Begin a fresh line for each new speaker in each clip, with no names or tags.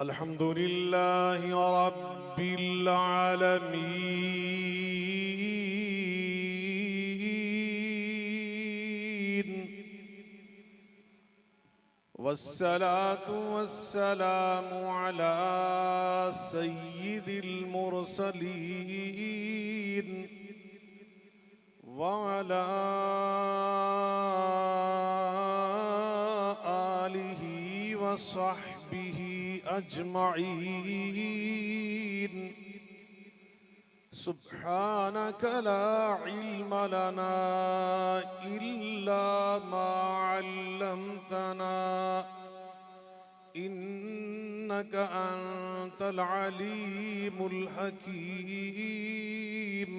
अल्हम्दुलिल्लाहि रब्बिल आलमीन वस्सलातु वस्सलामु अला सय्यिदिल मुरसलीन व अला आलिहि व सहबिहि अजमईन। सुब्हानक ला इल्म लना इल्ला मा अल्लमतना इन्नक अंतल अलीमुल हकीम।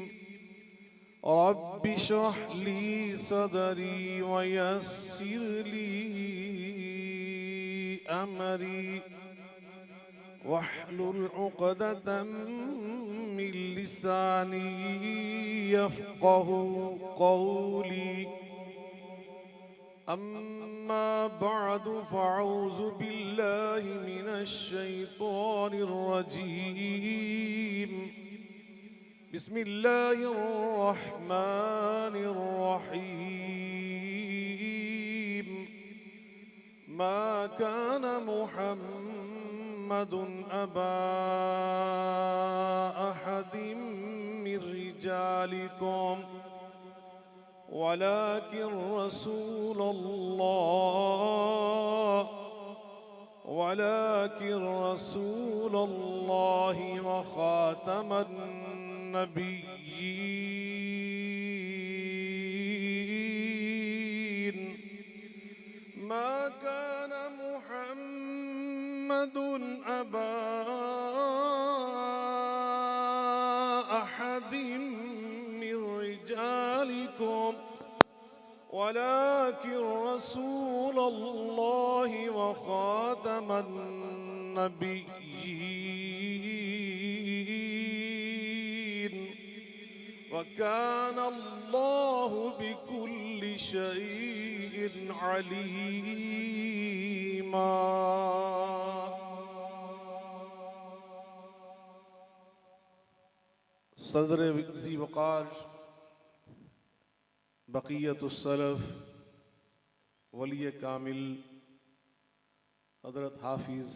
रब्बि इश्रह ली सदरी व यस्सिर ली अमरी वहलुल उक़दतम मिन लिसानी यफ़क़हू क़ौली। अम्मा बअदु फ़अऊज़ु बिल्लाहि मिनश शैतानिर रजीम। बिस्मिल्लाहिर रहमानिर रहीम। मा कान मुहम्मदुन अबा अहदिम मिर रिजालिकुम वलाकिन रसूलल्लाहि व खातमन नबिय्यीन। मा कान मुहम्मदुन अबा अहदिम मिर रिजालिकुम वलाकिन रसूलल्लाहि व खातमन नबिय्यीन। व काना अल्लाहु बिकुल्लि शैइन अलीमा। सदर ज़ी वक़ार बक़ियतुस सलफ़ वली कामिल हज़रत हाफिज़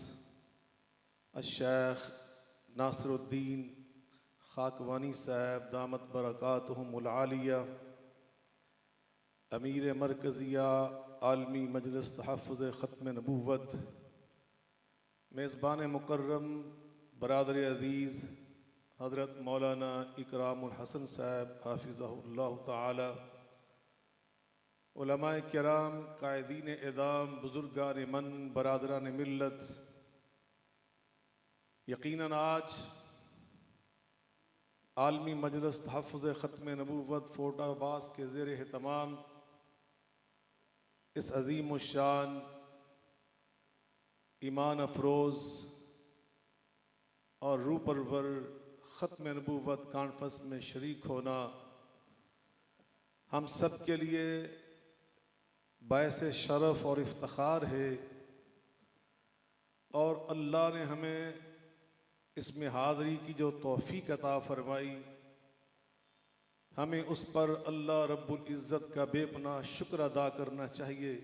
अश-शेख नासिरुद्दीन खाकवानी साहब दामत बरकातुहुमुल आलिया अमीर मरकज़िया आलमी मजलिस तहफ़्फ़ुज़ ख़त्म नबूवत मेज़बान मुकर्रम बरादर अज़ीज़ हज़रत मौलाना इकरामुल हसन साहब हाफ़िज़हुल्लाह ताला, उलमाए किराम, कायदीन एदाम, बुज़ुर्गान मन, बरादरान मिल्लत, यकीनन आज आलमी मजलिस तहफ़्फ़ुज़ ख़त्म नबूवत फोर्ट अब्बास के ज़ेर एहतमाम इस अज़ीम शान ईमान अफरोज़ और रूह परवर ख़त्म नबूवत कॉन्फ्रेंस में शरीक होना हम सब के लिए बायस शरफ़ और इफ्तिखार है। और अल्लाह ने हमें इसमें हाज़री की जो तौफ़ीक़ अता फ़रमाई, हमें उस पर अल्लाह रब्बुल इज़्ज़त का बेपनाह शुक्र अदा करना चाहिए।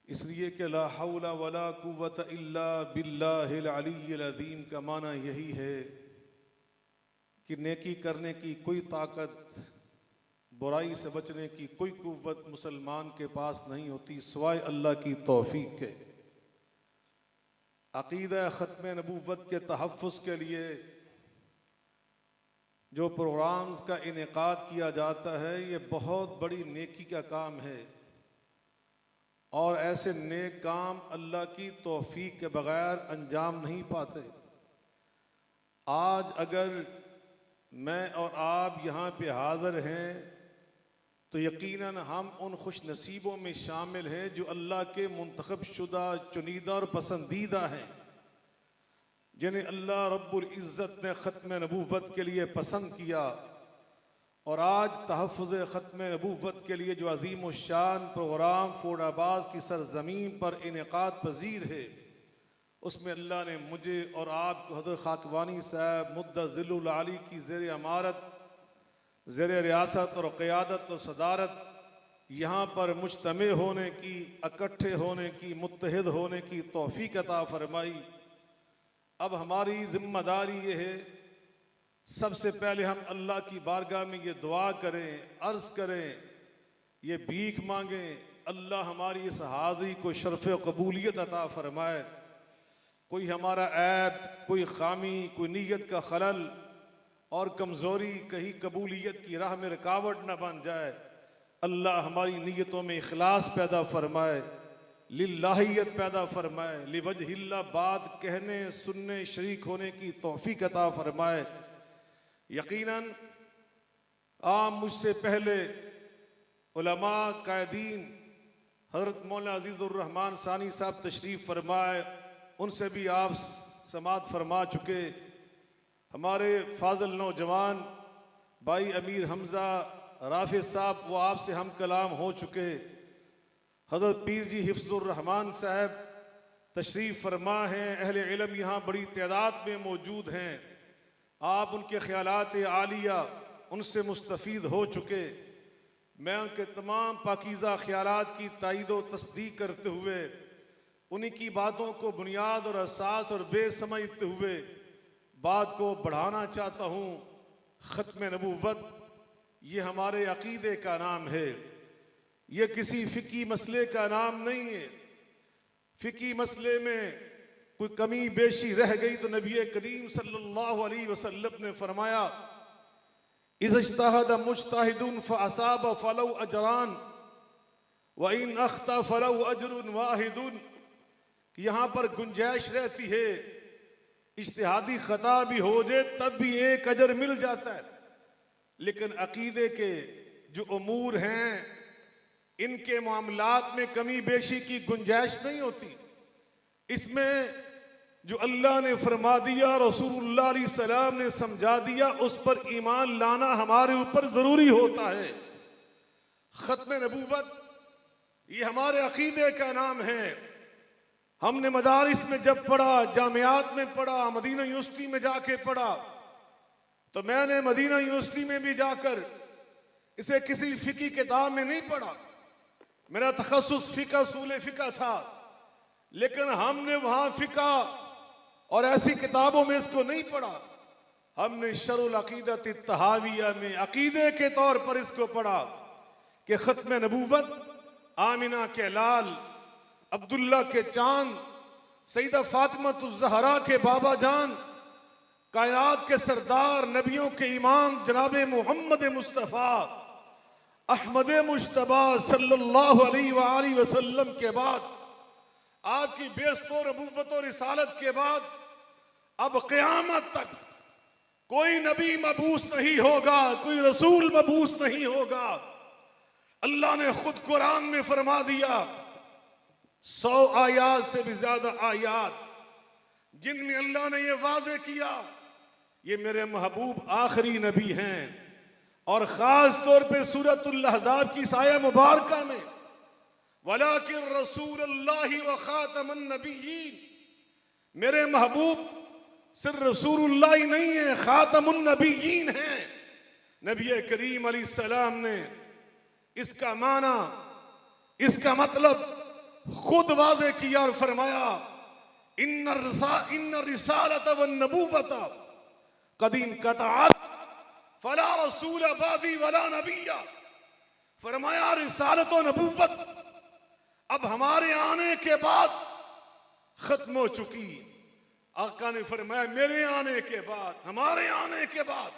इसलिए कि ला हौला वला कुव्वता इल्ला बिल्लाहिल अलिय्यिल अज़ीम का माना यही है कि नेकी करने की कोई ताकत, बुराई से बचने की कोई कुव्वत मुसलमान के पास नहीं होती सिवाय अल्लाह की तौफ़ीक़ के। अक़ीदा ख़त्म नबूवत के तहफ़्फ़ुज़ के लिए जो प्रोग्राम्स का इनेकाद किया जाता है, ये बहुत बड़ी नेकी का काम है और ऐसे नेक काम अल्लाह की तौफ़ीक़ के बग़ैर अंजाम नहीं पाते। आज अगर मैं और आप यहाँ पे हाज़िर हैं तो यकीनन हम उन खुश नसीबों में शामिल हैं जो अल्लाह के मुंतखब शुदा, चुनीदा और पसंदीदा हैं, जिन्हें अल्लाह रब्बुल इज़्ज़त ने ख़त्म नबूवत के लिए पसंद किया। और आज तहफ़्फ़ुज़ ख़त्म नबूवत के लिए जो अज़ीम शान प्रोग्राम फोर्ट अब्बास की सरज़मीन पर इनेकाद पज़ीर है, उसमें अल्लाह ने मुझे और आपको हज़रत खाकवानी साहब मुद्दज़िलुल आली की ज़ेर अमारत, ज़ेर रियासत और क़यादत और सदारत यहाँ पर मुज्तमे होने की, इकट्ठे होने की, मुत्तहिद होने की तौफ़ीक़ अता फ़रमाई। अब हमारी ज़िम्मेदारी ये है, सबसे पहले हम अल्लाह की बारगाह में ये दुआ करें, अर्ज़ करें, ये भीख मांगें, अल्लाह हमारी इस हाज़री को शर्फ़ कबूलियत अता फ़रमाए। कोई हमारा ऐब, कोई खामी, कोई नीयत का खलल और कमज़ोरी कहीं कबूलियत की राह में रुकावट न बन जाए। अल्लाह हमारी नीयतों में इखलास पैदा फरमाए, लिल्लाहियत पैदा फरमाए, लिवजहिल्लाह बात कहने सुनने शरीक होने की तौफीक अता फरमाए। यकीनन आप मुझसे पहले उलमा कायदीन हज़रत मौलाना अज़ीज़ुर रहमान सानी साहब तशरीफ़ फरमाए, उनसे भी आप समात फरमा चुके। हमारे फाज़िल नौजवान भाई अमीर हमज़ा राफे साहब, वो आपसे हम कलाम हो चुके। हज़रत पीर जी हिफ्ज़ुर रहमान साहब तशरीफ़ फरमा हैं, अहले इल्म यहाँ बड़ी तादाद में मौजूद हैं। आप उनके ख़यालात आलिया उनसे मुस्तफ़ीद हो चुके। मैं उनके तमाम पाकीज़ा ख़यालात की तायीद व तस्दीक करते हुए उन्हीं की बातों को बुनियाद और असास और बेस समझते हुए बात को बढ़ाना चाहता हूँ। ख़त्म नबूवत ये हमारे अक़ीदे का नाम है, ये किसी फ़िकी मसले का नाम नहीं है। फ़िकी मसले में कोई कमी बेशी रह गई तो नबी करीम सल्लल्लाहु अलैहि वसल्लम ने फरमाया, इज़ा इज्तहद मुज्तहिदुन फ़असाब फलहु अजरान व इन अख़्ता फलहु अजरुन वाहिदुन। यहाँ पर गुंजाइश रहती है, इज्तिहादी ख़ता भी हो जाए तब भी एक अजर मिल जाता है। लेकिन अक़ीदे के जो उमूर हैं, इनके मामलात में कमी बेशी की गुंजाइश नहीं होती। इसमें जो अल्लाह ने फरमा दिया, रसूलुल्लाह अलैहि सलाम ने समझा दिया, उस पर ईमान लाना हमारे ऊपर ज़रूरी होता है। ख़त्म नबूवत ये हमारे अक़ीदे का नाम है। हमने मदारिस में जब पढ़ा, जामियात में पढ़ा, मदीना यूनिवर्सिटी में जाके पढ़ा, तो मैंने मदीना यूनिवर्सिटी में भी जाकर इसे किसी फ़िकी किताब में नहीं पढ़ा। मेरा तखस्सुस फ़िक़ह उसूल फ़िक़ह था, लेकिन हमने वहाँ फ़िक़ह और ऐसी किताबों में इसको नहीं पढ़ा। हमने शरुल अक़ीदत तहाविया में अक़ीदे के तौर पर इसको पढ़ा कि ख़त्म नबूवत आमिना के लाल, अब्दुल्ला के चांद, सईदा फ़ातिमा-तुज़-ज़हरा के बाबा जान, कायनात के सरदार, नबियों के इमाम जनाब मोहम्मद मुस्तफ़ा अहमद मुश्तबा सल्लल्लाहु अलैहि वसल्लम के बाद, आपकी बेइज्जत और नबूवत और रिसालत के बाद अब क़यामत तक कोई नबी मबूस नहीं होगा, कोई रसूल मबूस नहीं होगा। अल्लाह ने खुद कुरान में फरमा दिया, 100 आयात से भी ज्यादा आयात जिनमें अल्लाह ने यह वाज़े किया ये मेरे महबूब आखिरी नबी हैं। और खास तौर पे सूरतुल अहज़ाब की आया मुबारका में वलाकिन रसूलुल्लाहि व खातमुन नबिय्यीन, मेरे महबूब सिर्फ रसूलुल्लाह ही नहीं है, खातमुन नबिय्यीन हैं। नबी करीम अलैहिस्सलाम ने इसका माना, इसका मतलब खुद वाज़े किया और फरमाया, इन्न रिसालत वन नबूवत क़द इनक़तअत फला रसूल बादी वला नबिय्या। फरमाया रिसालत और नबूवत अब हमारे आने के बाद खत्म हो चुकी। आका ने फरमाया मेरे आने के बाद, हमारे आने के बाद।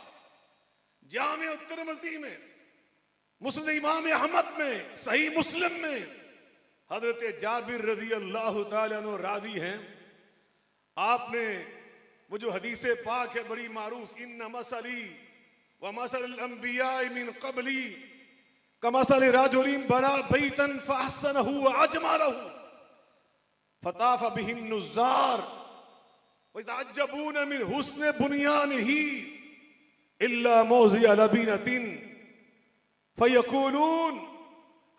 जामे तिरमिज़ी में, मुस्नद इमाम अहमद में, सही मुस्लिम में हजरत जाबिर रज़ी अल्लाह तआला अन्हु रावी हैं। आपने वो जो हदीस पाक है बड़ी मारूफ, इन्ना मसली व मसल अंबिया मिन क़बली कमसल रजुलिन बना बैतन फअहसनहु व अजमलहु फताफ बिहिन नुज़्ज़ार व यतअज्जबून मिन हुस्न बुनियानिही इल्ला मौज़िअ लबीनतिन फयक़ूलून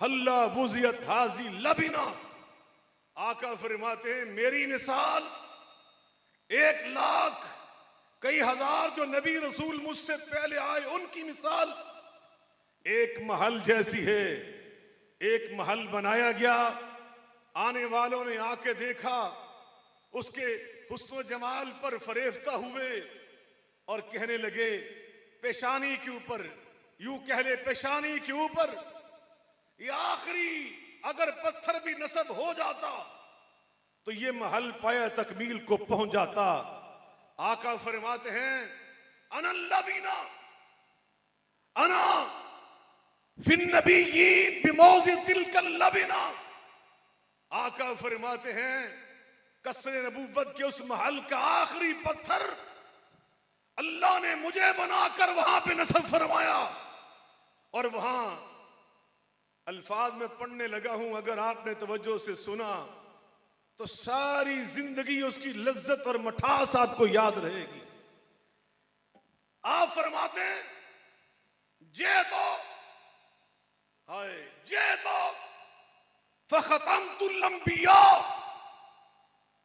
हल्ला वुज़ियत हाज़ी लबिना। आका फरमाते हैं मेरी मिसाल 1 लाख कई हजार जो नबी रसूल मुझसे पहले आए उनकी मिसाल एक महल जैसी है। एक महल बनाया गया, आने वालों ने आके देखा, उसके हुस्न जमाल पर फरेफ्ता हुए और कहने लगे पेशानी के ऊपर, यूं कह ले पेशानी के ऊपर ये आखिरी अगर पत्थर भी नस्ब हो जाता तो ये महल पाया तकमील को पहुंच जाता। आका फरमाते हैं अनल्लबीना अना फिन नबीयीन बिमौज़ि तिलकल लबीना। आका फरमाते हैं कसरे नबूवत के उस महल का आखिरी पत्थर अल्लाह ने मुझे बनाकर वहां पे नस्ब फरमाया। और वहां अल्फाज में पढ़ने लगा हूं, अगर आपने तवज्जो से सुना तो सारी जिंदगी उसकी लज्जत और मठास आपको याद रहेगी। आप फरमाते हैं जे तो हाय जे तो फखतमतुल अंबिया।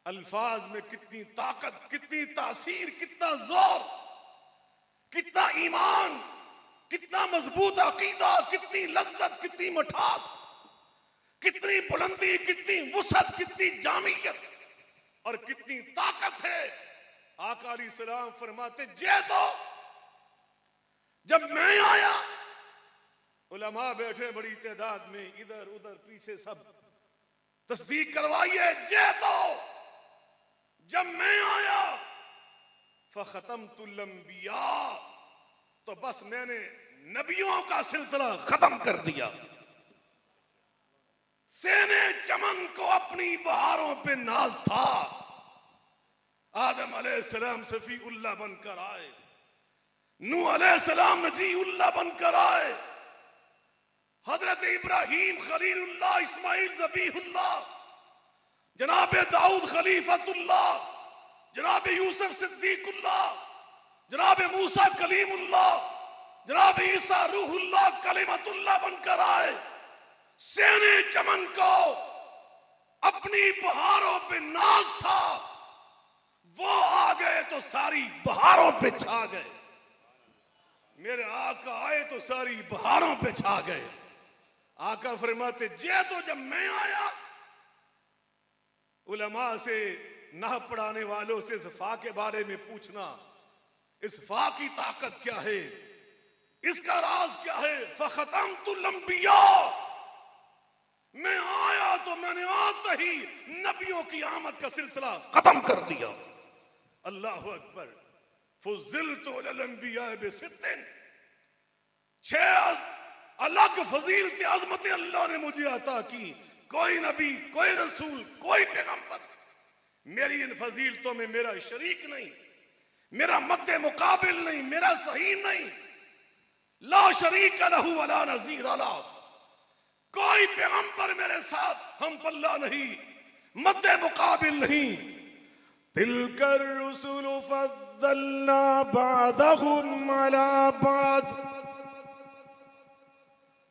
अल्फाज में कितनी ताकत, कितनी तासीर, कितना जोर, कितना ईमान, कितना मजबूत अकीदा, कितनी लज्जत, कितनी मठास, कितनी बुलंदी, कितनी वुसअत, कितनी जामियत और कितनी ताकत है। आका अलैहिस्सलाम फरमाते जे तो जब मैं आया, उलमा बैठे बड़ी तादाद में, इधर उधर पीछे सब तस्दीक करवाइए, जे तो जब मैं आया फखतमतुल अंबिया, तो बस मैंने नबियों का सिलसिला खत्म कर दिया। सेने चमन को अपनी बहारों पे नाज था। आदम अलैहिस्सलाम सफीउल्लाह बनकर आए, नूह अलैहिस्सलाम नजीउल्लाह बनकर आए, हजरत इब्राहीम खलीलुल्लाह, इस्माइल ज़बीहुल्लाह, जनाब दाऊद खलीफतुल्लाह, जनाब यूसुफ सिद्दीकुल्लाह, जनाब मूसा कलीमुल्लाह, जनाब ईसा रूहुल्लाह कलिमतुल्लाह बनकर आए। सेने चमन को अपनी बहारों पे नाज था, वो आ गए तो सारी बहारों पे छा गए। मेरे आका आए तो सारी बहारों पे छा गए। आका फरमाते जे तो जब मैं आया, उलमा से ना पढ़ाने वालों से इस फा के बारे में पूछना, इस फा की ताकत क्या है, इसका राज क्या है। फखतमतुल अंबिया, मैं आया तो मैंने आते ही नबियों की आमद का सिलसिला खत्म कर दिया। अल्लाह अकबर। फुज़िलतु अलल अंबिया बिसित्तिन, 6 अलग फजीलत अजमतें अल्लाह ने मुझे अता की। कोई नबी, कोई रसूल, कोई पैगंबर मेरी इन फजीलतों में मेरा शरीक नहीं, मेरा मद्दे मुकाबिल नहीं, मेरा सही नहीं। ला शरीक लहू वला नज़ीर अला, कोई पैगंबर मेरे साथ हम पल्ला नहीं, मद्दे मुकाबिल नहीं। तिलकर रुसुल फद्दलना बादहुम अला बाद,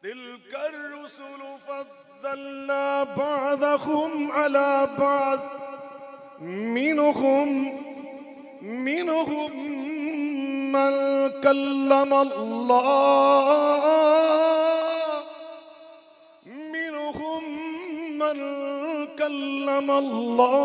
तिलकर रुसुल फद्दलना बादहुम अला बाद, मिनहुम मन कल्लम अल्लाह, मिनहुम मन कल्लम अल्लाह,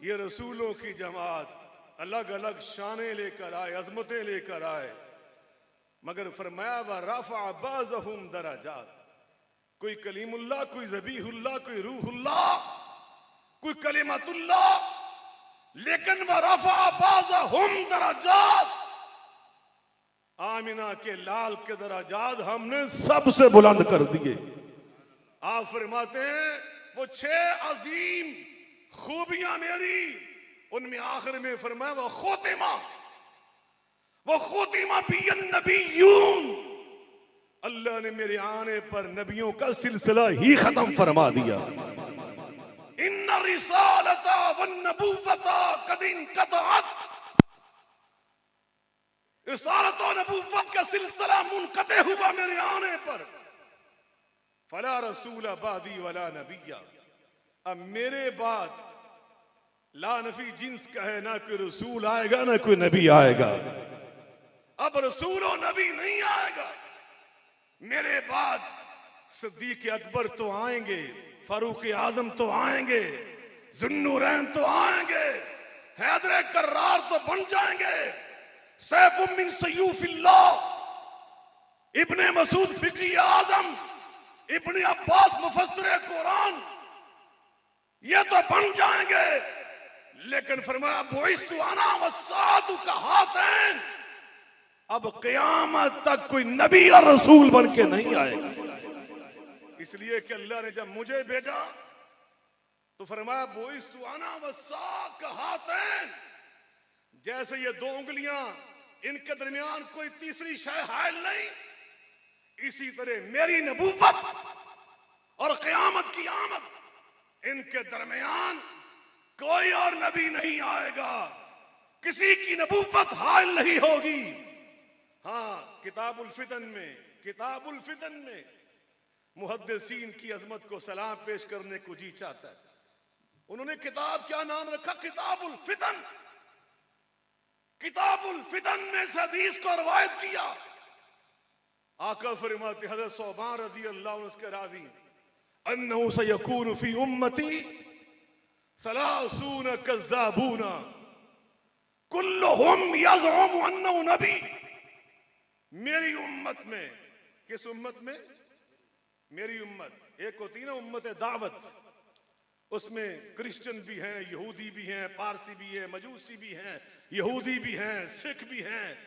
ये रसूलों की जमात अलग अलग शानें लेकर आए, अजमतें लेकर आए, मगर फरमाया व रफ़अ बाज़हुम दराजात। कोई कलीमुल्लाह, कोई ज़बीहुल्लाह, कोई रूहुल्लाह, कोई कलिमतुल्लाह, लेकिन व रफ़अ बाज़हुम दराजात, आमिना के लाल के दराजात हमने सबसे बुलंद कर दिए। आप फरमाते हैं वो 6 अजीम खूबियां मेरी, उनमें आखिर में फरमाया वो खोतिमा बियन नबीयून, अल्लाह ने मेरे आने पर नबियों का सिलसिला ही खत्म फरमा दिया। इन्ना रिसालता वन नबुव्वता कदिन कतअत, रिसालत और नबुव्वत का सिलसिला मुनक़ते हुआ मेरे आने पर। फला रसूल बादी वला नबिया, अब मेरे बाद ला नफी जिन्स का है, ना कोई रसूल आएगा ना कोई नबी आएगा। अब रसूल और नबी नहीं आएगा। मेरे बाद सिद्दीक अकबर तो आएंगे, फारूक आजम तो आएंगे, जुन्नूरैन तो आएंगे, हैदर कर्रार तो बन जाएंगे, सैफ मिन सयूफिल्लाह, इब्ने मसूद फिक्री आजम, इब्ने अब्बास मुफस्सिर कुरान, ये तो बन जाएंगे। लेकिन फरमाया बुइस्तु अना वस्सातु का हातैन, अब क़यामत तक कोई नबी और रसूल बन के नहीं आएगा। इसलिए कि अल्लाह ने जब मुझे भेजा तो फरमाया बुइस्तु अना वस्सातु का हातैन, जैसे ये 2 उंगलियां, इनके दरमियान कोई तीसरी शय हायल नहीं, इसी तरह मेरी नबूवत और क़यामत की आमद, इनके दरमियान कोई और नबी नहीं आएगा, किसी की नबूवत हायल नहीं होगी। हाँ, किताबुल फितन में मुहद्दिसीन की अजमत को सलाम पेश करने को जी चाहता है। उन्होंने किताब क्या नाम रखा? किताबुल फितन। किताबुल फितन में से हदीस को रवायत किया। आका फरमाते हज़रत सौबान रज़ी अल्लाह अन्हु उसके रावी, अन्नहु सयकूनु फी उम्मती सलासून कज़्ज़ाबूना कुल्लुहुम यज़उमु अन्नहु नबी। मेरी उम्मत में, किस उम्मत में? मेरी उम्मत एक होती ना उम्मत दावत, उसमें क्रिश्चियन भी हैं, यहूदी भी हैं, पारसी भी हैं, मजूसी भी हैं, यहूदी भी हैं, सिख भी हैं,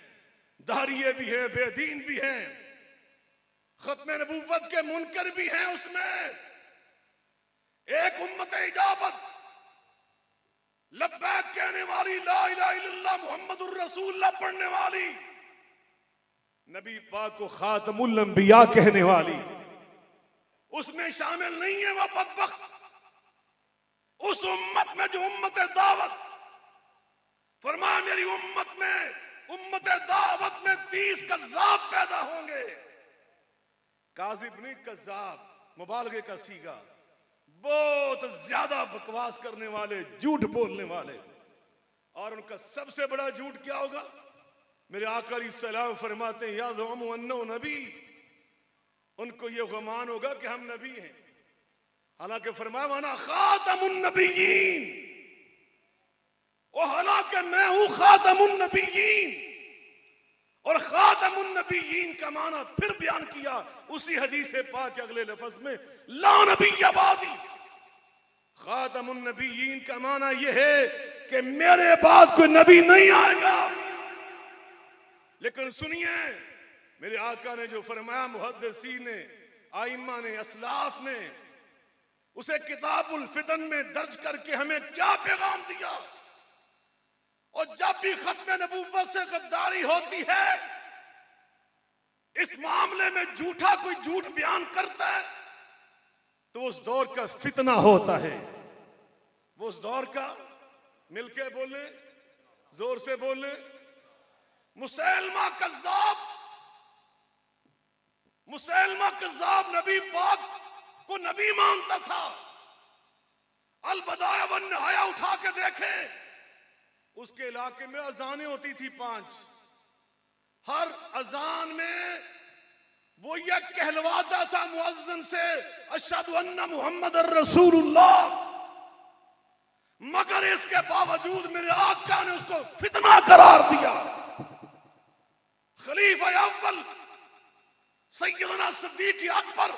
दारिये भी हैं, बेदीन भी हैं, खत्म नबूवत के मुनकर भी हैं। उसमें एक उम्मत इजाबत, लब्बैक कहने वाली, ला इलाहा इल्लल्लाह मुहम्मदुर रसूलुल्लाह पढ़ने वाली, नबी पाक को खातमुल अंबिया कहने वाली, उसमें शामिल नहीं है वह बदबख्त। उस उम्मत में जो उम्मत दावत, फरमाया मेरी उम्मत दावत में 30 कज़्ज़ाब पैदा होंगे। काज़िब नहीं, कज़्ज़ाब, मुबालगे का सीगा, बहुत ज्यादा बकवास करने वाले, झूठ बोलने वाले। और उनका सबसे बड़ा झूठ क्या होगा? मेरे आका अलैहिस्सलाम फरमाते हैं यज़अमु अन्नहु नबी, उनको ये गुमान होगा कि हम नबी हैं, हालांकि फरमाया वअना खातमुन नबिय्यीन, और हालांकि मैं हूं खातमुन नबिय्यीन। और खातमुन नबिय्यीन का माना फिर बयान किया उसी हदीस पाक के अगले लफ्ज में, ला नबिय्य बादी। खातमुन नबिय्यीन का माना यह है कि मेरे बाद कोई नबी नहीं आएगा। लेकिन सुनिए, मेरे आका ने जो फरमाया, मुहद्दिसीन ने, आइम्मा ने, असलाफ ने उसे किताबुल फितन में दर्ज करके हमें क्या पैगाम दिया। और जब भी खत्म नबूवत से गद्दारी होती है, इस मामले में झूठा कोई झूठ बयान करता है, तो उस दौर का फितना होता है। वो उस दौर का, मिलके बोले, जोर से बोले, मुसैलमा कज़्ज़ाब नबी पाक को नबी मानता था। अल-बदाया वन निहाया उठा के देखें, उसके इलाके में अजानें होती थी 5। हर अजान में वो ये कहलवाता था मुअज्जिन से, अशहदु अन्ना मुहम्मदुर रसूलुल्लाह। मगर इसके बावजूद मेरे आका ने उसको फितना करार दिया। खलीफा अव्वल सैयदना सिद्दीक अकबर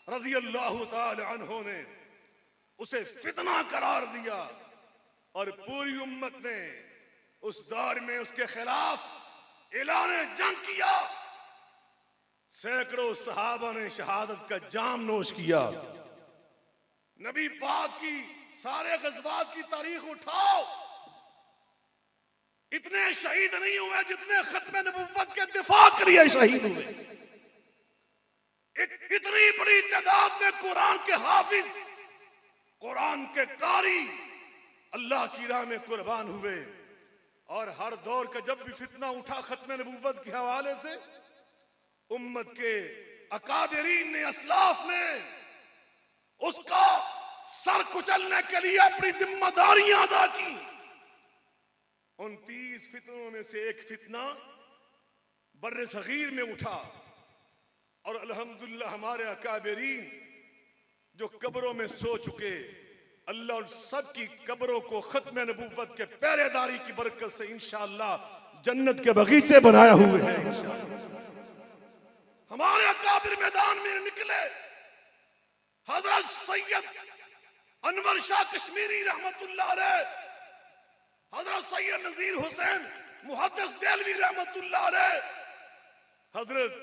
रज़ियल्लाहु ताला अन्हु ने उसे फितना करार दिया। और पूरी उम्मत ने उस दौर में उसके खिलाफ
ऐलान जंग किया, सैकड़ों सहाबा ने शहादत का जाम नोश किया। नबी पाक की सारे गज़वात की तारीख उठाओ, इतने शहीद नहीं हुए जितने खत्म नबुव्वत के दिफा के लिए शहीद हुए। इतनी बड़ी तादाद में कुरान के हाफिज, कुरान के कारी अल्लाह की राह में कुर्बान हुए। और हर दौर का जब भी फितना उठा खत्म नबुव्वत के हवाले से, उम्मत के अकाबिरीन ने, असलाफ ने उसका सर कुचलने के लिए अपनी जिम्मेदारियां अदा की। 29 फितनों में से एक फितना बर्रे सगीर में उठा और अल्हम्दुलिल्लाह हमारे अकाबिरीन जो कब्रों में सो चुके, अल्लाह उन सब की कब्रों को खत्म नबूवत के पहरेदारी की बरकत से इंशाअल्लाह जन्नत के बगीचे बनाया हुए हैं। हमारे अकाबिर मैदान में निकले। हजरत सैयद अनवर शाह कश्मीरी रहमतुल्लाह अलैह, हजरत सैयद नजीर हुसैन मुहद्दिस देलवी रहमतुल्लाह अलैह, हजरत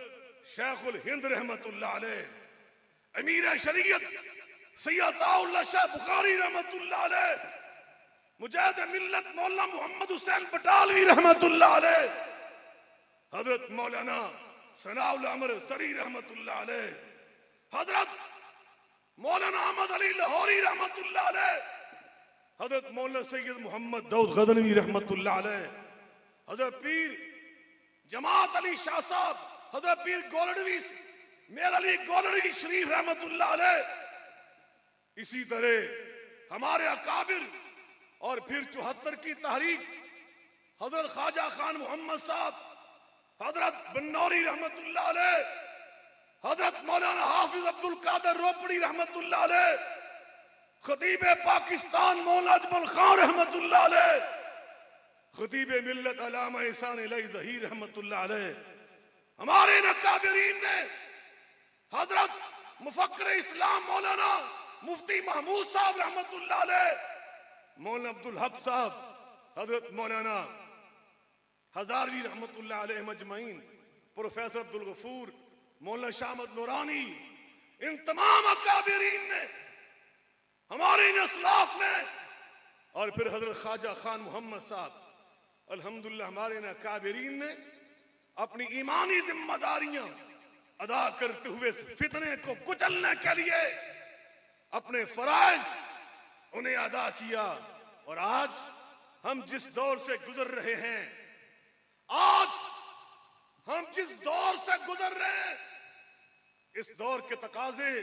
शेखुल हिंद रहमतुल्लाह अलैह, अमीर शरीयत सैयद अताउल्लाह शाह बुखारी रहमतुल्लाह अलैह, मुजाहिद मिल्लत मौलाना मोहम्मद हुसैन बटालवी रहमतुल्लाह अलैह, हजरत मौलाना सनाउल अमर सरी रहमतुल्लाह अलैह, हजरत मौलाना अहमद अली लाहौरी रहमतुल्लाह अलैह, हजरत मौलाना सैयद मोहम्मद दाऊद गदनवी रहमतुल्लाह अलैह, हजरत पीर जमात अली शाह साहब, हजरत पीर गोलडवी मेर अली गोलडवी शरीफ रहमतुल्लाह अलैह। इसी तरह हमारे अकाबिर और फिर 74 की तहरीक, हजरत ख्वाजा खान मोहम्मद साहब, हजरत बन्नौरी रहमतुल्लाह अलैह, हजरत मौलाना हाफिज अब्दुल कादर रोपड़ी रहमतुल्लाह अलैह, खतीब पाकिस्तान मौलाना अजमल खान रहमतुल्लाह अलैह, खतीब मिल्लत अल्लामा ihसान इलाही ज़हीर रहमतुल्लाह अलैह। हमारे अकाबिरीन ने हजरत मुफक्किर इस्लाम मौलाना मुफ्ती महमूद साहब रहमतुल्लाह अलैह, मौलाना अब्दुल हक साहब, हजरत मौलाना हजारवी रहमतुल्लाह अलैह मजमईन, प्रोफेसर अब्दुल गफूर, मौलाना शामद नूरानी, इन तमाम अकाबिरीन ने, हमारे इन असलाफ ने, और फिर हजरत ख्वाजा खान मोहम्मद साहब, अल्हम्दुलिल्लाह हमारे इन अकाबिरीन ने अपनी ईमानी जिम्मेदारियां अदा करते हुए फितने को कुचलने के लिए अपने फराइज उन्हें अदा किया। और आज हम जिस दौर से गुजर रहे हैं, आज हम जिस दौर से गुजर रहे हैं, इस दौर के तकाजे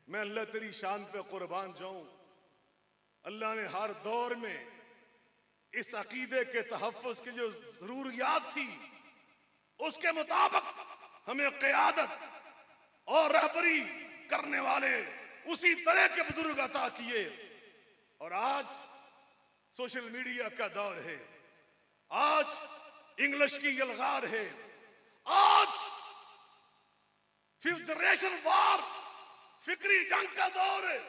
मैं अल्लाह तेरी शान पे कुर्बान जाऊं, अल्लाह ने हर दौर में इस अकीदे के तहफ़्फ़ुज़ की जो जरूरियात थी उसके मुताबिक हमें क़यादत और रहबरी करने वाले उसी तरह के बुजुर्ग अता किए। और आज सोशल मीडिया का दौर है, आज इंग्लिश की यलगार है, आज फिफ्थ जनरेशन वार फिक्री जंग का दौर है।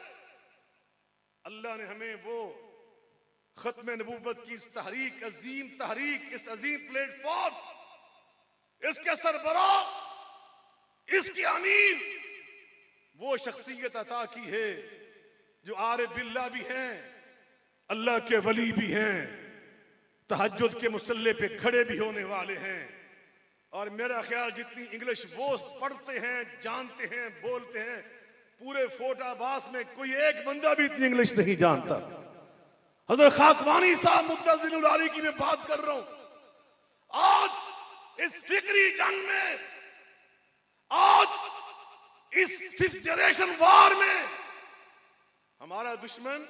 अल्लाह ने हमें वो खत्म नबूवत की इस तहरीक, अजीम तहरीक, इस अजीम प्लेटफॉर्म, इसके सरबराह, इसकी अमीर वो शख्सियत अता की है जो आरिफ बिल्लाह भी हैं, अल्लाह के वली भी हैं, तहज्जुद के मुसल्ले पे खड़े भी होने वाले हैं। और मेरा ख्याल जितनी इंग्लिश वो पढ़ते हैं, जानते हैं, बोलते हैं, पूरे फोर्टाबास में कोई एक बंदा भी इतनी इंग्लिश नहीं जानता। हजरत खाकवानी साहब मुद्दज़िलुल आली की मैं बात कर रहा हूं। आज इस फिक्री जंग में, आज इस फिफ्थ जनरेशन वार में हमारा दुश्मन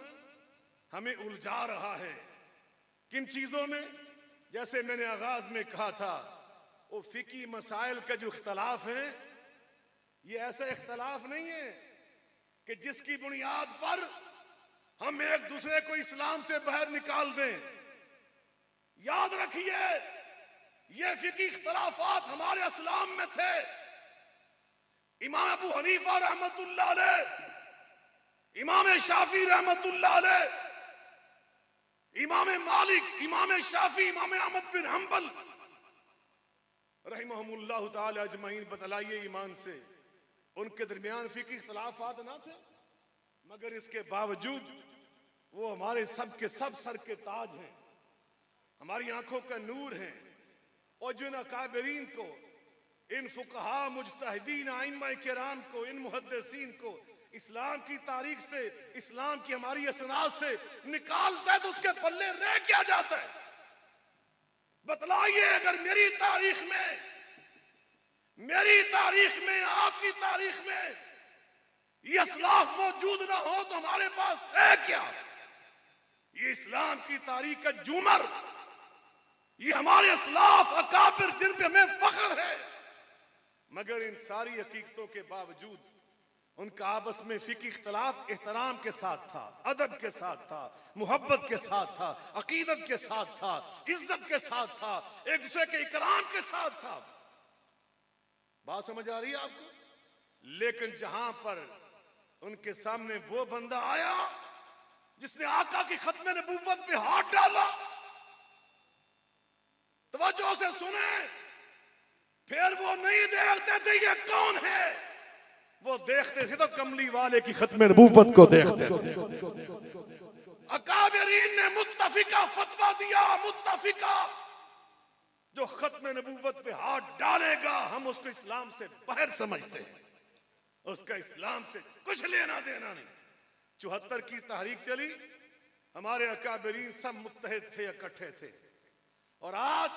हमें उलझा रहा है। किन चीजों में? जैसे मैंने आगाज में कहा था, वो फिकी मसाइल का जो इख्तलाफ है, ये ऐसा इख्तलाफ नहीं है कि जिसकी बुनियाद पर हम एक दूसरे को इस्लाम से बाहर निकाल दें। याद रखिए, ये फिकी इख्तलाफात हमारे इस्लाम में थे। इमाम अबू हनीफा रहमतुल्लाह अलैह, इमाम शाफी रहमतुल्लाह अलैह, इमाम मालिक, इमाम शाफी, इमाम अहमद बिन हंबल, रहमहुमुल्लाह ताला अजमईन बतलाइए ईमान से उनके दरमियान फिक्री इख्तलाफात ना थे, मगर इसके बावजूद वो हमारे सब के सब सर के ताज हैं, हमारी आंखों का नूर हैं। और जिन अकाबरीन को, इन फुकहा मुजतहिदीन आइम्मा किराम को, इन मुहद्दिसीन को इस्लाम की तारीख से, इस्लाम की हमारी असनाद से निकालता है तो उसके पल्ले रह क्या जाता है? बतलाइए, अगर मेरी तारीख में, आपकी तारीख में ये असलाफ मौजूद ना हो तो हमारे पास है क्या? ये इस्लाम की तारीख का जूमर, ये हमारे असलाफ अकाबिर जिन पे हमें फख्र है। मगर इन सारी हकीकतों के बावजूद उनका आपस में फिक्री इख्तलाफ एहतराम के साथ था, अदब के साथ था, मोहब्बत के साथ था, अकीदत के साथ था, इज्जत के साथ था, एक दूसरे के इकराम के साथ था। बात समझ आ रही है आपको? लेकिन जहां पर उनके सामने वो बंदा आया जिसने आका की खत्म नबूवत पे हाथ डाला, तवज्जो से सुने, फिर वो नहीं देखते थे ये कौन है, वो देखते थे तो कमली वाले की खत्म नबूवत को देखते थे। अकाबरीन ने मुत्तफिका फतवा दिया, मुत्तफिका, जो खत्म नबूवत पे हाथ डालेगा हम उसको इस्लाम से बाहर समझते हैं, उसका इस्लाम से कुछ लेना देना नहीं। 74 की तहरीक चली, हमारे अकाबरीन सब मुत्तहिद थे, इकट्ठे थे। और आज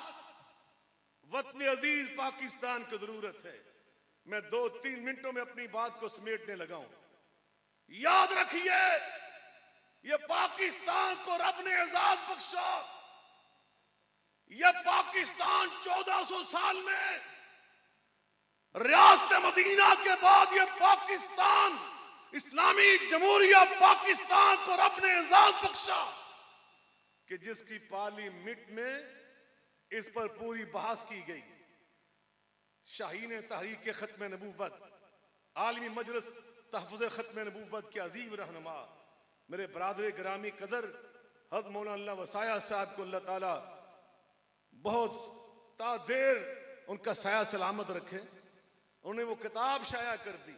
वतन अजीज पाकिस्तान को जरूरत है। मैं 2-3 मिनटों में अपनी बात को समेटने लगा हूं। याद रखिए, ये पाकिस्तान को रब ने आजाद बख्शा, ये पाकिस्तान 1400 साल में रियासत मदीना के बाद ये पाकिस्तान, इस्लामी जमहूरिया पाकिस्तान को रब ने आजाद बख्शा कि जिसकी पार्लियामेंट में इस पर पूरी बहस की गई। शाहीन तहरीक खत्म नबूवत, आलमी मजलिस तहफ़्फ़ुज़ खत्म नबूवत के अजीम रहनुमा मेरे बरादर ग्रामी कदर हज़रत मौलाना वसाया साहब को अल्लाह ताला बहुत देर उनका साया सलामत रखे। उन्हें वो किताब शाया कर दी।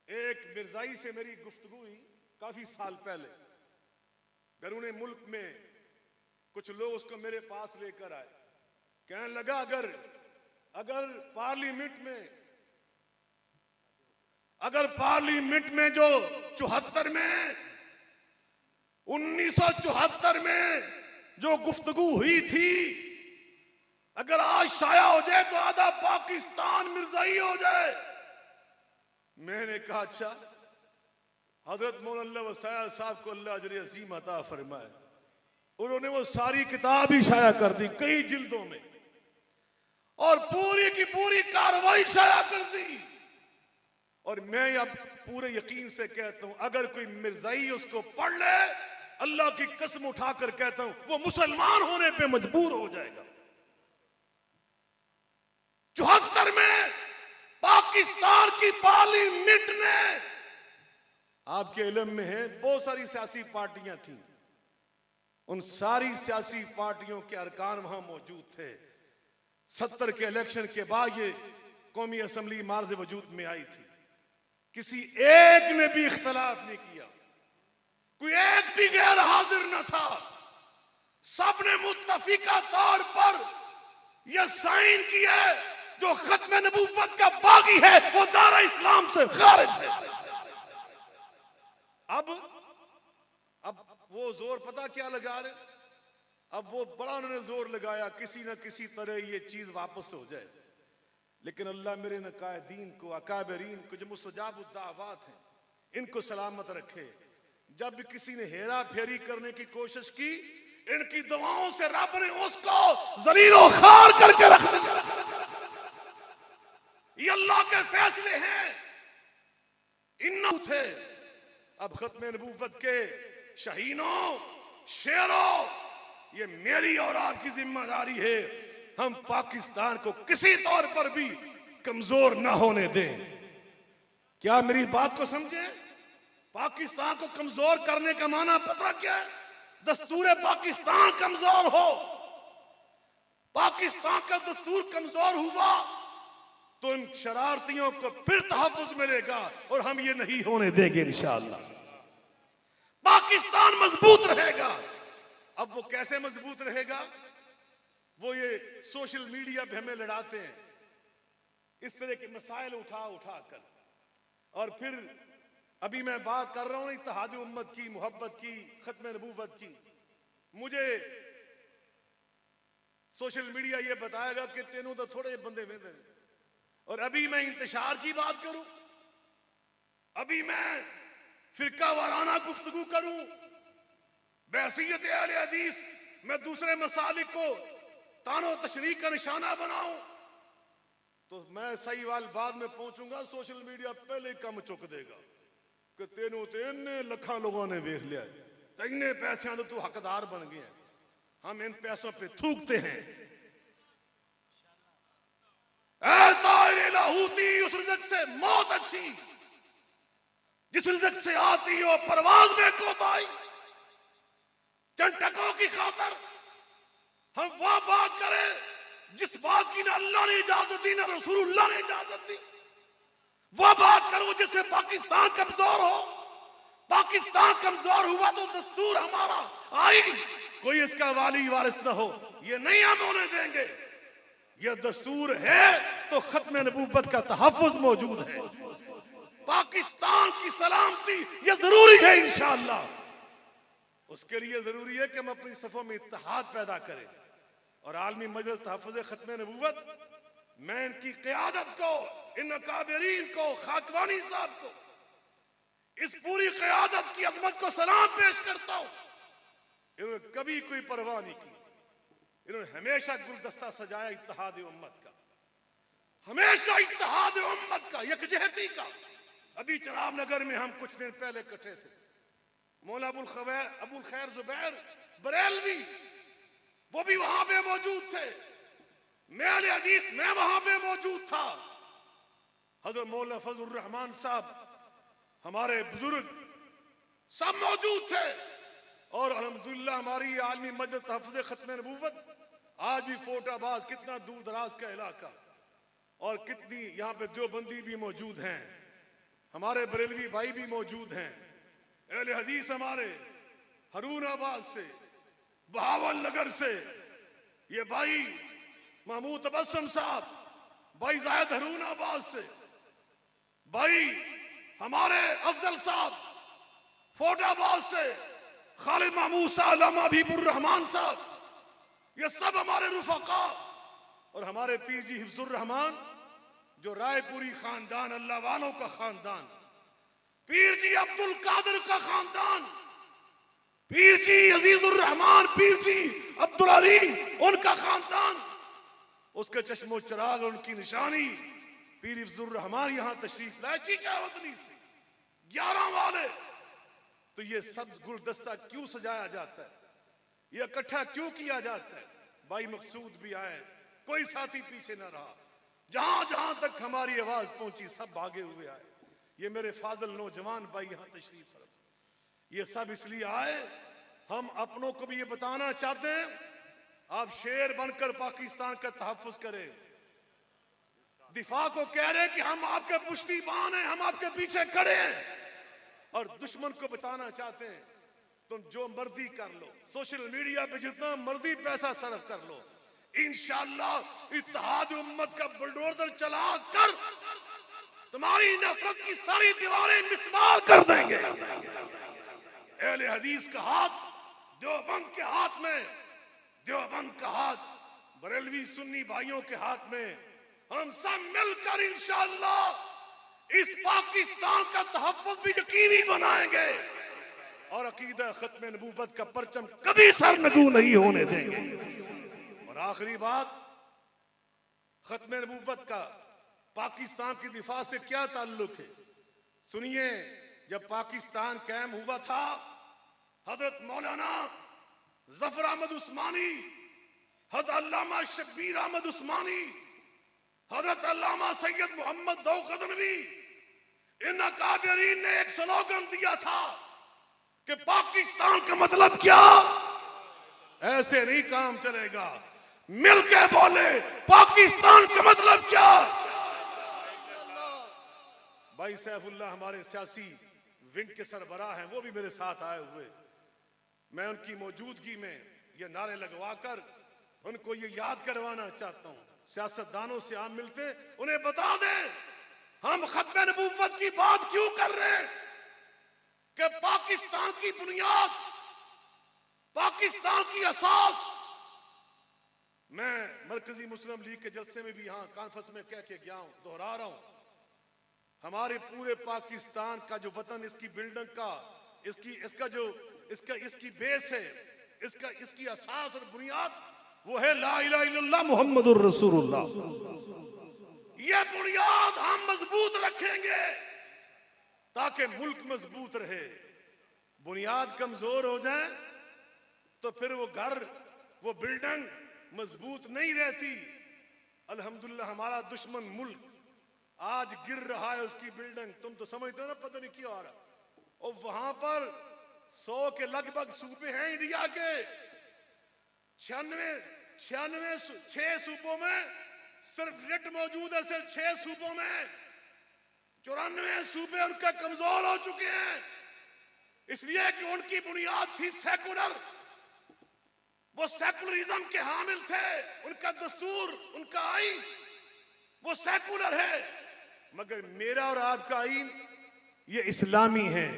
एक मिर्जाई से मेरी गुफ्तगू हुई काफी साल पहले, बैरून मुल्क में कुछ लोग उसको मेरे पास लेकर आए, कहने लगा अगर पार्लियामेंट में जो 1974 में जो गुफ्तगू हुई थी, अगर आज शाया हो जाए तो आधा पाकिस्तान मिर्जाई हो जाए। मैंने कहा अच्छा, हजरत मौलाना वसाया साहब को अल्लाह अजर अज़ीम अता फरमाए, उन्होंने वो सारी किताब ही शाया कर दी कई जिल्दों में, और पूरी की पूरी कार्रवाई शाया कर दी। और मैं अब पूरे यकीन से कहता हूं, अगर कोई मिर्जाई उसको पढ़ ले, अल्लाह की कसम उठाकर कहता हूं वो मुसलमान होने पे मजबूर हो जाएगा। 74 में पाकिस्तान की पार्लियामेंट ने, आपके इल्म में है, बहुत सारी सियासी पार्टियां थी, उन सारी सियासी पार्टियों के अरकान वहां मौजूद थे। 70 के इलेक्शन के बाद ये कौमी असम्बली मार्ज वजूद में आई थी। किसी एक ने भी इख्तलाफ नहीं किया, कोई एक भी गैर हाजिर न था, सबने मुत्तफिका तौर पर यह साइन किया जो खत्म नबूवत का बागी है वो दारा इस्लाम से खारिज है। अब वो जोर पता क्या लगा रहे, अब वो बड़ा उन्होंने जोर लगाया किसी न किसी तरह ये चीज वापस हो जाए। लेकिन अल्लाह मेरे नकायदीन को, अकाबरीन को, जो मुस्तजाब दावत हैं, इनको सलामत रखे। जब भी किसी ने हेरा फेरी करने की कोशिश की, इनकी दुआओं से रब ने उसको जलीलो खार करके रख दिया। ये अल्लाह के फैसले हैं। इन थे अब खत्म नबूवत के शहीनों, शेरों, ये मेरी और आपकी जिम्मेदारी है, हम पाकिस्तान को किसी तौर पर भी कमजोर ना होने दें। क्या मेरी बात को समझे? पाकिस्तान को कमजोर करने का माना पता क्या है? दस्तूर पाकिस्तान कमजोर हो, पाकिस्तान का दस्तूर कमजोर हुआ तो इन शरारतियों को फिर तहफ्फुज मिलेगा और हम ये नहीं होने देंगे इंशाअल्लाह। पाकिस्तान मजबूत रहेगा। अब वो कैसे मजबूत रहेगा? वो ये सोशल मीडिया पे हमें लड़ाते हैं इस तरह के मसाइल उठा उठा कर, और फिर अभी मैं बात कर रहा हूं इत्तेहाद उम्मत की, मोहब्बत की, खत्म नबूवत की। मुझे सोशल मीडिया ये बताएगा कि तेनों तो थोड़े बंदे में दे, और अभी मैं इंतशार की बात करूं, अभी मैं फिरका वाराना गुफ्तगू करूं, बहसीयत अहले हदीस मैं दूसरे मसालिक को तानो तशरीह का निशाना बनाऊं, तो मैं सही वाल बाद में पहुंचूंगा। सोशल मीडिया पहले ही कम चुक देगा कि तेनों तो इन्ने लखा लोगों ने देख लिया, तो इन्ने पैसों तो तू हकदार बन गया। हम इन पैसों पे थूकते हैं। ऐ ताइरे लाहूती, उस रिज़्क़ से मौत अच्छी जिस रिज़्क़ से आती हो परवाज में कोताही। चंद टकों की खातर हम वह बात करें जिस बात की ना अल्लाह ने इजाजत दी ना रसूलुल्लाह ने इजाजत दी। वह बात करो जिससे पाकिस्तान कमजोर हो। पाकिस्तान कमजोर हुआ तो दस्तूर हमारा आईन कोई इसका वाली वारिस न हो, ये नहीं हम होने देंगे। ये दस्तूर है तो खत्म नबूवत का तहफ्फुज मौजूद है। पाकिस्तान की सलामती ये जरूरी है इंशाअल्लाह। उसके लिए जरूरी है कि हम अपनी सफों में इत्तेहाद पैदा करें। और आलमी मजलिस तहफ्फुज़ खत्म नबूवत, मैं इनकी क़यादत को, इन अकाबिरीन को, खाकवानी साहब को, इस पूरी क़यादत की अज़मत को सलाम पेश करता हूं। इन्होंने कभी कोई परवाह नहीं की। इन्होंने हमेशा गुलदस्ता सजाया इत्तेहाद उम्मत का, हमेशा इत्तेहाद उम्मत का, यकजहती का। अभी चनाब नगर में हम कुछ दिन पहले इकट्ठे थे। मौला अबुल खैर जुबैर बरेलवी वो भी वहां पे मौजूद थे। मैं अहले हदीस मैं वहां पे मौजूद था। हज़रत मौला फजलुर रहमान साहब हमारे बुजुर्ग सब मौजूद थे। और अल्हम्दुलिल्लाह हमारी आलमी मजलिस तहफ्फुज़ खत्म नबूवत आज भी फोटाबाज, कितना दूर दराज का इलाका, और कितनी यहाँ पे देवबंदी भी मौजूद हैं, हमारे बरेलवी भाई भी मौजूद हैं, अहले हदीस हमारे हरूनाबाद से, बहावल नगर से, ये भाई महमूद तबस्सुम साहब, भाई जायद हरूनाबाद से, भाई हमारे अफजल साहब फोटाबाद से, खालिद महमूद साहब, अल्लामा हबीबुर रहमान साहब, ये सब हमारे रुफका। और हमारे पीर जी हिफ्जुर रहमान जो रायपुरी खानदान, अल्लाह वालों का खानदान, पीर जी अब्दुल कादिर का खानदान, पीर जी अजीजुर रहमान, पीर जी अब्दुल अलीम उनका खानदान, उसके चश्मो चिराग उनकी निशानी पीर हिफ्जुर रहमान यहां तशरीफ लाए चीचावतनी से 11 वाले। तो ये सब गुलदस्ता क्यों सजाया जाता है, ये इकट्ठा क्यों किया जाता है? भाई मकसूद भी आए, कोई साथी पीछे ना रहा, जहां जहां तक हमारी आवाज पहुंची सब भागे हुए आए। ये मेरे फाजल नौजवान भाई यहां तशरीफ फरमा, ये सब इसलिए आए, हम अपनों को भी ये बताना चाहते हैं आप शेर बनकर पाकिस्तान का तहफ्फुज करें। दिफा को कह रहे हैं कि हम आपके पुश्तीबान हैं, हम आपके पीछे खड़े हैं, और दुश्मन को बताना चाहते हैं तुम जो मर्जी कर लो, सोशल मीडिया पे जितना मर्जी पैसा सर्फ कर लो, इंशाअल्लाह इत्तेहाद उम्मत का बुलडोजर चला कर तुम्हारी नफरत की सारी दीवारें मिसमार कर देंगे। अहले हदीस का हाथ देवबंद के हाथ में, देवबंद का हाथ बरेलवी सुन्नी भाइयों के हाथ में, हम सब मिलकर इंशाअल्लाह इस पाकिस्तान का तहफ्फुज़ भी यकीनी बनाएंगे और अकीदा खत्म नबूवत का परचम कभी सरनगू नहीं होने देंगे। और आखिरी बात, खत्म नबूवत का पाकिस्तान की दिफा से क्या ताल्लुक है? सुनिए, जब पाकिस्तान कायम हुआ था, हजरत मौलाना जफर अहमद उस्मानी, हजरत अल्लामा शब्बीर अहमद उस्मानी, हजरत अल्लामा सैयद मोहम्मद दौकदनवी, इन अकाबिरीन ने एक स्लोगन दिया था कि पाकिस्तान का मतलब क्या? ऐसे नहीं काम चलेगा। मिलके बोले पाकिस्तान का मतलब क्या। भाई सैफुल्लाह हमारे सियासी विंग के सरबराह हैं, वो भी मेरे साथ आए हुए। मैं उनकी मौजूदगी में ये नारे लगवाकर उनको ये याद करवाना चाहता हूं, सियासतदानों से आप मिलते उन्हें बता दें हम खत्म नबूवत की बात क्यों कर रहे हैं कि पाकिस्तान की बुनियाद, पाकिस्तान की असास। मैं मरकजी मुस्लिम लीग के जलसे में भी यहां कॉन्फ्रेंस में कह के गया हूं, दोहरा रहा हूं, हमारे पूरे पाकिस्तान का जो वतन, इसकी बिल्डिंग का, इसकी बेस है, इसकी असास और बुनियाद वो है ला इलाहा इल्लल्लाह मुहम्मदुर रसूलुल्लाह। ये बुनियाद हम मजबूत रखेंगे ताकि मुल्क मजबूत रहे। बुनियाद कमजोर हो जाए तो फिर वो घर, वो बिल्डिंग मजबूत नहीं रहती। अल्हम्दुलिल्लाह हमारा दुश्मन मुल्क आज गिर रहा है, उसकी बिल्डिंग तुम तो समझते हो ना, पता नहीं क्यों आ रहा। और वहां पर 100 के लगभग सूबे हैं इंडिया के, 6 सूबों में सिर्फ नेट मौजूद है, सिर्फ 6 सूबों में 94 सूबे उनके कमजोर हो चुके हैं, इसलिए कि उनकी बुनियाद थी सेकुलर। वो सेकुलरिज्म के हामिल थे, उनका दस्तूर, उनका आईन वो सेकुलर है। मगर मेरा और आपका आईन ये इस्लामी है,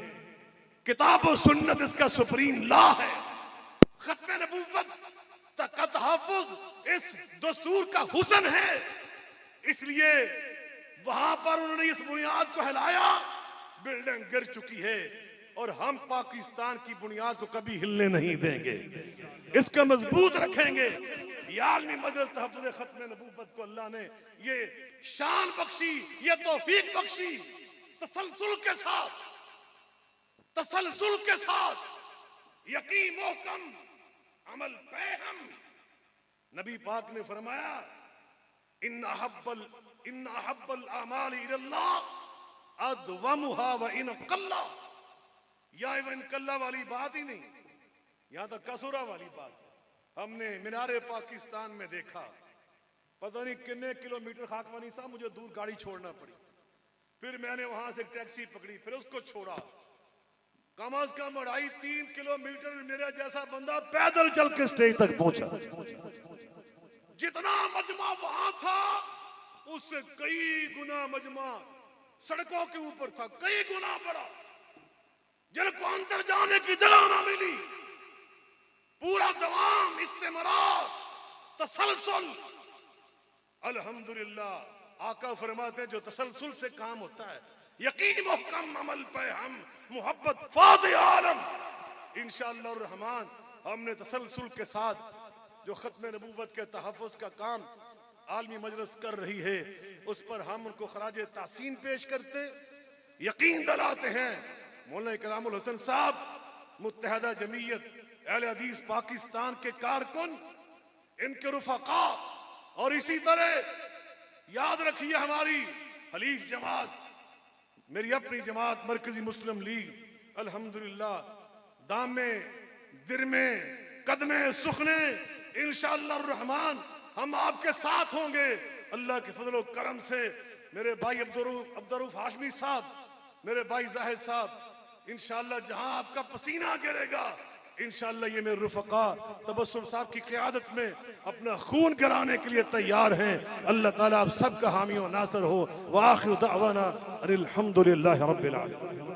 किताब और सुन्नत इसका सुप्रीम लॉ है। खत्म नबूवत का तहफ़्फ़ुज़ इस दस्तूर का हुस्न है, इसलिए वहां पर उन्होंने इस बुनियाद को हिलाया, बिल्डिंग गिर चुकी है और हम पाकिस्तान की बुनियाद को कभी हिलने नहीं देंगे, इसको मजबूत रखेंगे। आलमी मजलिस तहफ़्फ़ुज़ खत्म नबूवत को अल्लाह ने ये शान बख्शी, ये तौफीक बख्शी, तसलसल के साथ यकीन मोहकम अमल पे हम। नबी पाक ने फरमाया इन्ना अहब्बल आमाल इलल्लाह अदवमुहा व इन कल्ला। या इन कल्ला वाली बात ही नहीं, यहां तो कसुरा वाली बात है। हमने मीनारे पाकिस्तान में देखा, पता नहीं कितने किलोमीटर, खाकवानी साहब मुझे दूर गाड़ी छोड़ना पड़ी, फिर मैंने वहां से टैक्सी पकड़ी, फिर उसको छोड़ा, कम अज कम 2.5-3 किलोमीटर मेरा जैसा बंदा पैदल चल के स्टेज तक पहुंचा। जितना मजमा वहां था उससे कई गुना मजमा सड़कों के ऊपर था, कई गुना बड़ा, जिनको अंदर जाने की जगह ना मिली। पूरा दवाम इस्तेमाल तसलसल। अल्हम्दुलिल्लाह आका फरमाते हैं जो तसलसल से काम होता है, यकीन मुहकम अमल पे हम मोहब्बत फादे आलम। इंशाअल्लाह रहमान हमने तसलसल के साथ जो खत्म नबूवत के तहफ़्फ़ुज़ का काम आलमी मजलिस कर रही है, उस पर हम उनको खराज तासीन पेश करते, यकीन दिलाते हैं मौलाना करामुल हसन साहब, मुत्तहदा जमीयत अहले हदीस पाकिस्तान के कारकुन, इनके रुफ़क़ा, और इसी तरह याद रखिए हमारी हलीफ जमात, मेरी अपनी जमात मरकजी मुस्लिम लीग, अल्हम्दुलिल्लाह दामे दिरमे कदमे सुखने इंशाअल्लाह रहमान हम आपके साथ होंगे। अल्लाह के फजल और करम से मेरे भाई अब्दुर्रऊफ हाशमी साहब, मेरे भाई जाहिद साहब, इंशाअल्लाह जहां आपका पसीना गिरेगा इंशाअल्लाह ये मेरे रुफ़क़ा तबस्सुम साहब की क़यादत में अपना खून कराने के लिए तैयार हैं। अल्लाह ताला आप सबका हामी और नासर हो। व आखिर दावाना अनिल हम्दुलिल्लाहि रब्बिल आलमीन।